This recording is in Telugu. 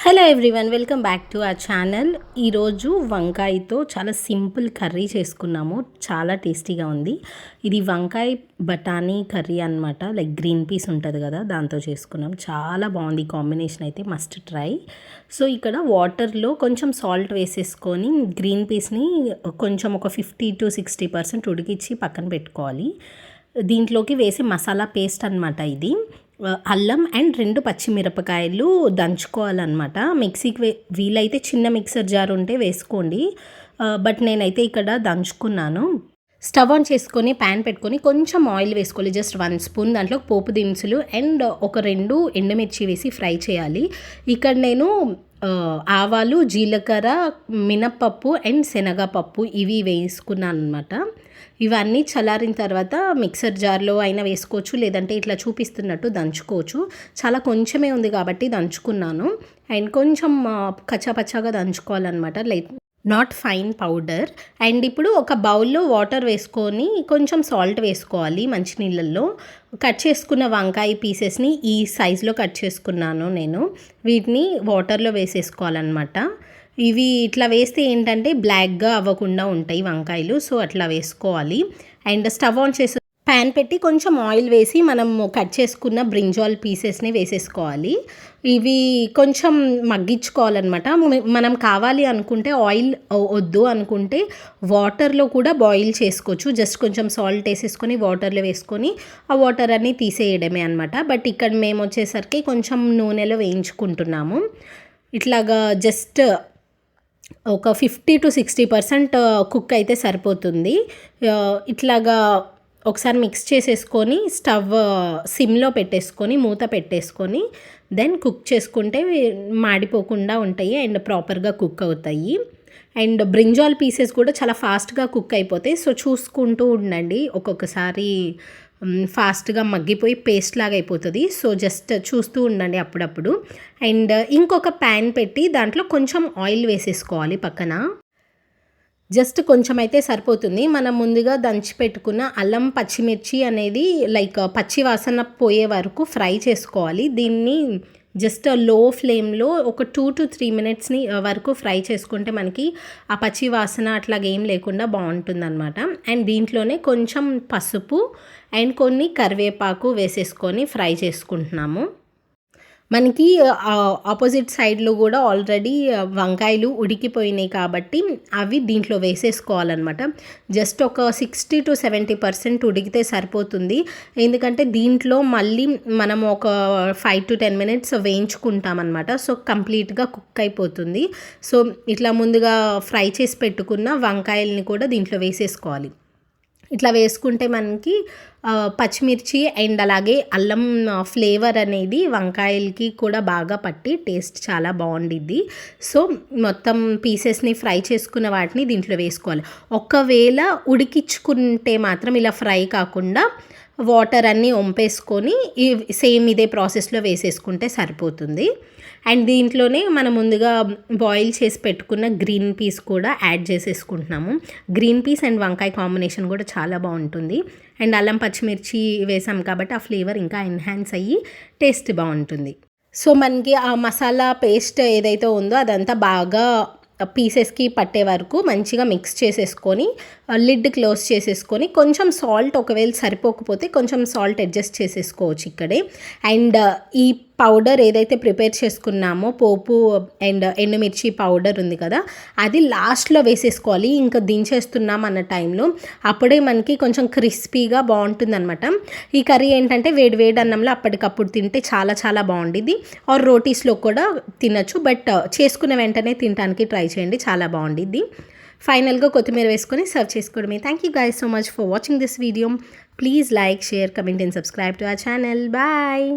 Hello everyone, welcome back to our channel. ఈరోజు వంకాయతో చాలా సింపుల్ కర్రీ చేసుకున్నాము. చాలా టేస్టీగా ఉంది. ఇది వంకాయ బఠానీ కర్రీ అనమాట. లైక్ గ్రీన్ పీస్ ఉంటుంది కదా, దాంతో చేసుకున్నాం. చాలా బాగుంది కాంబినేషన్, అయితే మస్ట్ ట్రై. సో ఇక్కడ వాటర్లో కొంచెం సాల్ట్ వేసేసుకొని గ్రీన్ పీస్ని కొంచెం ఒక 50-60% ఉడికించి పక్కన పెట్టుకోవాలి. దీంట్లోకి వేసి మసాలా పేస్ట్ అనమాట ఇది. అల్లం అండ్ 2 పచ్చిమిరపకాయలు దంచుకోవాలన్నమాట. మిక్సీకి వీలైతే చిన్న మిక్సర్ జార్ ఉంటే వేసుకోండి, బట్ నేనైతే ఇక్కడ దంచుకున్నాను. స్టవ్ ఆన్ చేసుకొని ప్యాన్ పెట్టుకొని కొంచెం ఆయిల్ వేసుకోవాలి, జస్ట్ 1 స్పూన్. దాంట్లో పోపు దినుసులు అండ్ ఒక 2 ఎండుమిర్చి వేసి ఫ్రై చేయాలి. ఇక్కడ నేను ఆవాలు, జీలకర్ర, మినప్పప్పు అండ్ శనగపప్పు ఇవి వేసుకున్నాను అనమాట. ఇవన్నీ చల్లారిన తర్వాత మిక్సర్ జార్లో అయినా వేసుకోవచ్చు, లేదంటే ఇట్లా చూపిస్తున్నట్టు దంచుకోవచ్చు. చాలా కొంచెమే ఉంది కాబట్టి దంచుకున్నాను. అండ్ కొంచెం కచ్చాపచ్చాగా దంచుకోవాలన్నమాట, like not fine powder. And ఇప్పుడు ఒక బౌల్లో వాటర్ వేసుకొని కొంచెం సాల్ట్ వేసుకోవాలి మంచినీళ్ళల్లో. కట్ చేసుకున్న వంకాయ పీసెస్ని ఈ సైజులో కట్ చేసుకున్నాను నేను. వీటిని వాటర్లో వేసేసుకోవాలన్నమాట. ఇవి ఇట్లా వేస్తే ఏంటంటే బ్లాక్గా అవ్వకుండా ఉంటాయి వంకాయలు, సో అట్లా వేసుకోవాలి. అండ్ స్టవ్ ఆన్ చేసి ప్యాన్ పెట్టి కొంచెం ఆయిల్ వేసి మనం కట్ చేసుకున్న బ్రింజాల్ పీసెస్ని వేసేసుకోవాలి. ఇవి కొంచెం మగ్గించుకోవాలన్నమాట. మనం కావాలి అనుకుంటే ఆయిల్ వద్దు అనుకుంటే వాటర్లో కూడా బాయిల్ చేసుకోవచ్చు. జస్ట్ కొంచెం సాల్ట్ వేసేసుకొని వాటర్లో వేసుకొని ఆ వాటర్ అన్నీ తీసేయడమే అనమాట. బట్ ఇక్కడ మేము వచ్చేసరికి కొంచెం నూనెలో వేయించుకుంటున్నాము. ఇట్లాగా జస్ట్ ఒక 50-60% కుక్ అయితే సరిపోతుంది. ఇట్లాగా ఒకసారి మిక్స్ చేసేసుకొని స్టవ్ సిమ్లో పెట్టేసుకొని మూత పెట్టేసుకొని దెన్ కుక్ చేసుకుంటే మాడిపోకుండా ఉంటాయి అండ్ ప్రాపర్గా కుక్ అవుతాయి. అండ్ బ్రింజాల్ పీసెస్ కూడా చాలా ఫాస్ట్గా కుక్ అయిపోతాయి. సో చూసుకుంటూ ఉండండి, ఒక్కొక్కసారి ఫాస్ట్గా మగ్గిపోయి పేస్ట్ లాగా అయిపోతుంది. సో జస్ట్ చూస్తూ ఉండండి అప్పుడప్పుడు. అండ్ ఇంకొక ప్యాన్ పెట్టి దాంట్లో కొంచెం ఆయిల్ వేసేసుకోవాలి పక్కన. జస్ట్ కొంచెం అయితే సరిపోతుంది. మనం ముందుగా దంచి పెట్టుకున్న అల్లం పచ్చిమిర్చి అనేది లైక్ పచ్చి వాసన పోయే వరకు ఫ్రై చేసుకోవాలి. దీన్ని జస్ట్ లో ఫ్లేమ్లో ఒక 2-3 మినిట్స్ని వరకు ఫ్రై చేసుకుంటే మనకి ఆ పచ్చి వాసన అట్లాగేం లేకుండా బాగుంటుందన్నమాట. అండ్ దీంట్లోనే కొంచెం పసుపు అండ్ కొన్ని కరివేపాకు వేసేసుకొని ఫ్రై చేసుకుంటున్నాము. మనకి ఆపోజిట్ సైడ్లో కూడా ఆల్రెడీ వంకాయలు ఉడికిపోయినాయి కాబట్టి అవి దీంట్లో వేసేసుకోవాలన్నమాట. జస్ట్ ఒక 60-70% ఉడికితే సరిపోతుంది. ఎందుకంటే దీంట్లో మళ్ళీ మనం ఒక 5-10 మినిట్స్ వేయించుకుంటామన్నమాట. సో కంప్లీట్గా కుక్ అయిపోతుంది. సో ఇట్లా ముందుగా ఫ్రై చేసి పెట్టుకున్న వంకాయల్ని కూడా దీంట్లో వేసేసుకోవాలి. ఇట్లా వేసుకుంటే మనకి పచ్చిమిర్చి అండ్ అలాగే అల్లం ఫ్లేవర్ అనేది వంకాయలకి కూడా బాగా పట్టి టేస్ట్ చాలా బాగుండిద్ది. సో మొత్తం పీసెస్ని ఫ్రై చేసుకున్న వాటిని దీంట్లో వేసుకోవాలి. ఒకవేళ ఉడికించుకుంటే మాత్రం ఇలా ఫ్రై కాకుండా వాటర్ అన్నీ వంపేసుకొని సేమ్ ఇదే ప్రాసెస్లో వేసేసుకుంటే సరిపోతుంది. అండ్ దీంట్లోనే మనం ముందుగా బాయిల్ చేసి పెట్టుకున్న గ్రీన్ పీస్ కూడా యాడ్ చేసేసుకుంటున్నాము. గ్రీన్ పీస్ అండ్ వంకాయ కాంబినేషన్ కూడా చాలా బాగుంటుంది. అండ్ అల్లం పచ్చిమిర్చి వేసాం కాబట్టి ఆ ఫ్లేవర్ ఇంకా ఎన్హాన్స్ అయ్యి టేస్ట్ బాగుంటుంది. సో మనకి ఆ మసాలా పేస్ట్ ఏదైతే ఉందో అదంతా బాగా పీసెస్కి పట్టే వరకు మంచిగా మిక్స్ చేసేసుకొని లిడ్ క్లోజ్ చేసేసుకొని కొంచెం సాల్ట్ ఒకవేళ సరిపోకపోతే కొంచెం సాల్ట్ అడ్జస్ట్ చేసేసుకోవచ్చు ఇక్కడే. అండ్ ఈ పౌడర్ ఏదైతే ప్రిపేర్ చేసుకున్నామో పోపు అండ్ ఎండుమిర్చి పౌడర్ ఉంది కదా, అది లాస్ట్లో వేసేసుకోవాలి. ఇంకా దించేస్తున్నాం అన్న టైంలో అప్పుడే మనకి కొంచెం క్రిస్పీగా బాగుంటుందన్నమాట. ఈ కర్రీ ఏంటంటే వేడి వేడి అన్నంలో అప్పటికప్పుడు తింటే చాలా చాలా బాగుండిద్ది. ఆర్ రోటీస్లో కూడా తినచ్చు, బట్ చేసుకున్న వెంటనే తినడానికి ట్రై చేయండి, చాలా బాగుండిద్ది. ఫైనల్గా కొత్తిమీర వేసుకొని సర్వ్ చేసుకోవడమే. Thank you guys so much for watching this video. Please like, share, comment and subscribe to our channel. Bye.